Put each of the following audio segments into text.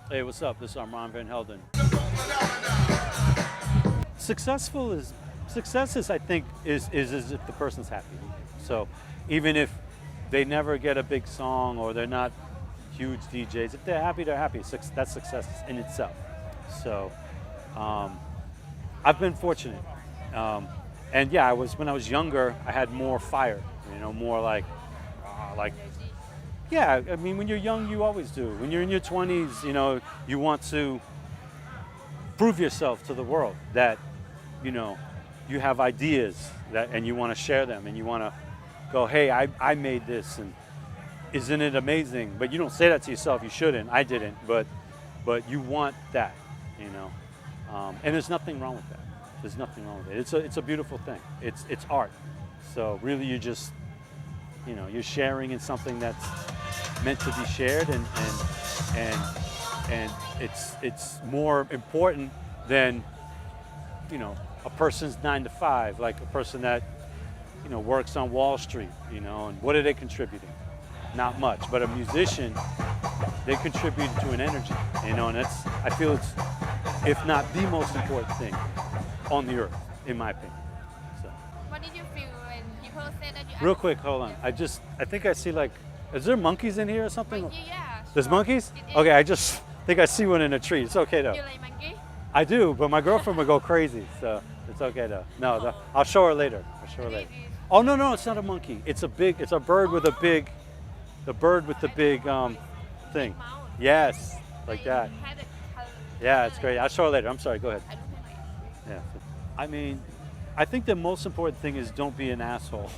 Hey, what's up? This is Armand Van Helden. Successful is success is I think is if the person's happy. So even if they never get a big song or they're not huge DJs, if they're happy, they're happy. That's success in itself. So um, I've been fortunate, and yeah, I was when I was younger, I had more fire. More like yeah. I mean, when you're young, you always do. When you're in your 20s, you want to prove yourself to the world that you know you have ideas that and you want to share them and you want to go, hey, I made this and isn't it amazing? But you don't say that to yourself. You shouldn't. I didn't. But you want that, and there's nothing wrong with that. There's nothing wrong with it. It's a beautiful thing. It's art. So really, you're sharing in something that's meant to be shared, and it's more important than a person's 9 to 5, like a person that works on Wall Street, and what are they contributing? Not much, but a musician, they contribute to an energy, and I feel it's, if not the most important thing on the earth, in my opinion. So, What did you feel when people said that you real quick, hold on. I think I see is there monkeys in here or something? monkey? Yeah. There's sure. monkeys? It is. Okay, I just think I see one in a tree. It's okay though. You like monkey? I do, but my girlfriend would go crazy, so it's okay though. No, I'll show her later. I'll show her later. Oh no, it's not a monkey. It's a bird with the bird with the big thing. Mouth. Yes, like that. Had a color. Yeah, it's great. I'll show her later. I'm sorry. Go ahead. I don't know. Yeah. I mean, I think the most important thing is don't be an asshole,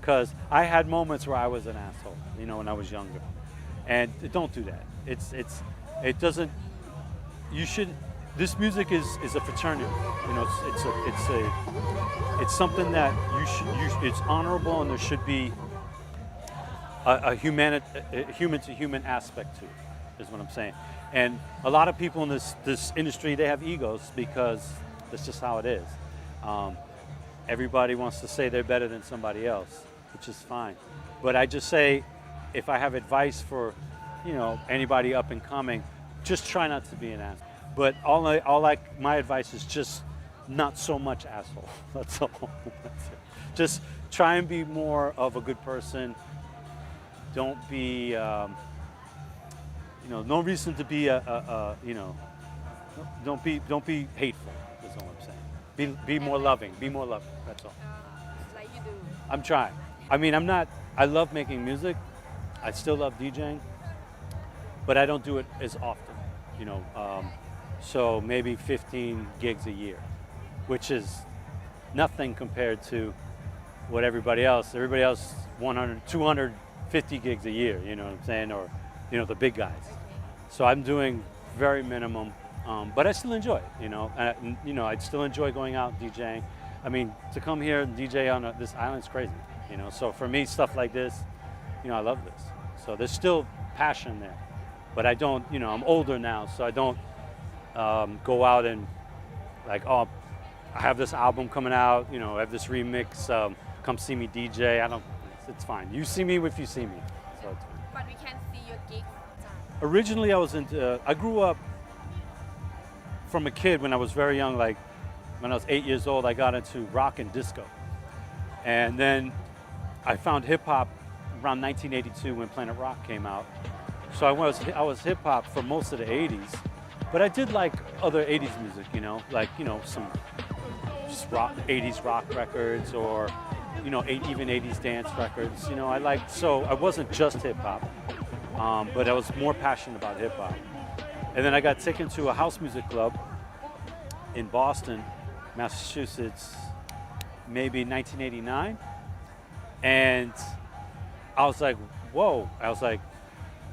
because I had moments where I was an asshole, when I was younger, and don't do that. It doesn't. You should. This music is a fraternity. It's something that it's honorable, and there should be a human to human aspect to it, is what I'm saying. And a lot of people in this industry, they have egos because that's just how it is. Everybody wants to say they're better than somebody else, which is fine. But I just say, if I have advice for anybody up and coming, just try not to be an asshole. But my advice is just not so much asshole. That's all. That's it. Just try and be more of a good person. Don't be, no reason to be don't be hateful. Is all I'm saying. Be more loving. Be more loving. That's all. Like you do. I'm trying. I mean, I love making music. I still love DJing, but I don't do it as often. So maybe 15 gigs a year, which is nothing compared to what everybody else 100, 250 gigs a year, you know what I'm saying? Or, the big guys. So I'm doing very minimum, but I still enjoy it, and I still enjoy going out DJing. I mean, to come here and DJ on this island's crazy, So for me, stuff like this, I love this. So there's still passion there, but I don't, I'm older now, so I don't go out and I have this album coming out, I have this remix, come see me DJ. It's fine. You see me if you see me. So it's fine. But we can see your gigs. Originally, I grew up from a kid when I was very young, like when I was 8 years old, I got into rock and disco. And then I found hip hop around 1982 when Planet Rock came out. So I was hip hop for most of the 80s, but I did like other 80s music, some just 80s rock records or, even 80s dance records. So I wasn't just hip hop, but I was more passionate about hip hop. And then I got taken to a house music club in Boston, Massachusetts, maybe 1989. And I was like, whoa. I was like,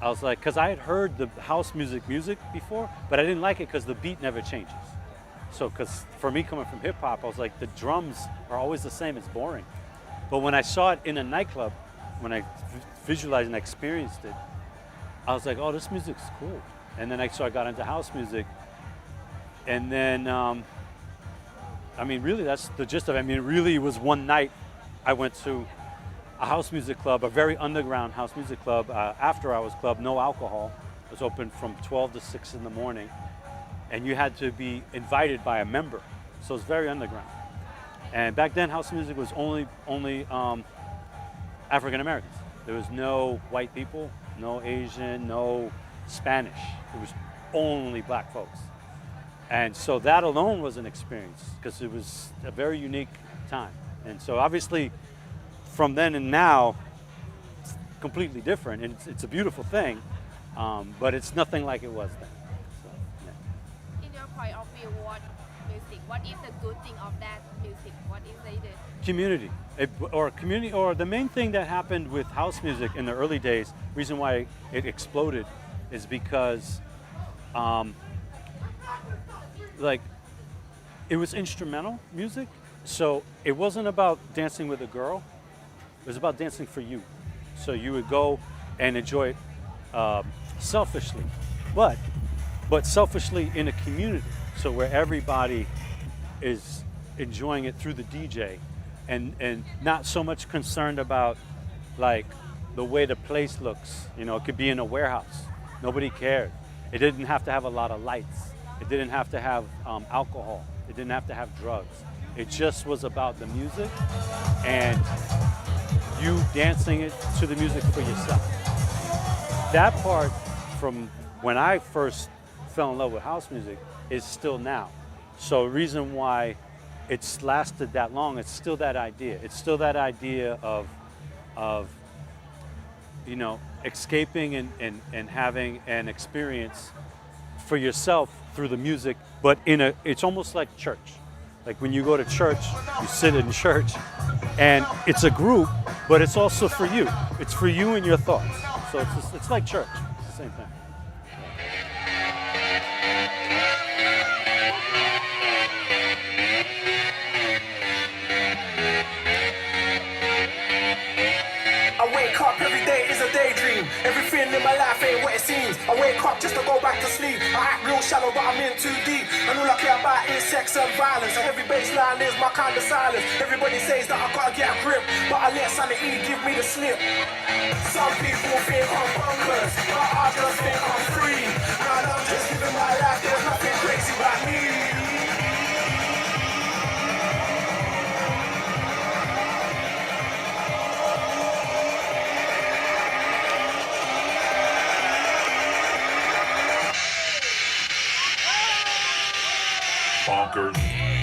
because I had heard the house music before, but I didn't like it because the beat never changes. So, because for me coming from hip hop, I was like, the drums are always the same, it's boring. But when I saw it in a nightclub, when I visualized and experienced it, I was like, oh, this music's cool. And then I got into house music. And then, really, that's the gist of it. It really was one night I went to a house music club, a very underground house music club, after hours club, no alcohol. was open from 12 to 6 in the morning, and you had to be invited by a member. So it's very underground. And back then, house music was only African Americans. There was no white people, no Asian, no Spanish. It was only black folks. And so that alone was an experience because it was a very unique time. And so obviously from then and now, it's completely different. And it's a beautiful thing, but it's nothing like it was then. So, yeah. In your point of view, what music? What is the good thing of that music? What is the Community. Or the main thing that happened with house music in the early days, reason why it exploded is because like it was instrumental music, so it wasn't about dancing with a girl, it was about dancing for you. So you would go and enjoy it selfishly, but selfishly in a community, so where everybody is enjoying it through the DJ and not so much concerned about like the way the place looks. You know, it could be in a warehouse, nobody cared. It didn't have to have a lot of lights. It didn't have to have alcohol. It didn't have to have drugs. It just was about the music and you dancing it to the music for yourself. That part from when I first fell in love with house music is still now. So the reason why it's lasted that long, it's still that idea. It's still that idea of you know, escaping and having an experience for yourself through the music, but it's almost like church. Like when you go to church, you sit in church and it's a group, but it's also for you. It's for you and your thoughts. So it's like church, it's the same thing. I wake up every day is a daydream. Everything in my life ain't what it seems. I wake up just to go back to sleep. I act real shallow, but I'm in too deep. And all I care about is sex and violence. A heavy baseline is my kind of silence. Everybody says that I gotta get a grip, but I let sanity give me the slip. Some people think I'm bonkers, but I just think I'm free. And I'm just living my life, there's nothing crazy about me. Bonkers.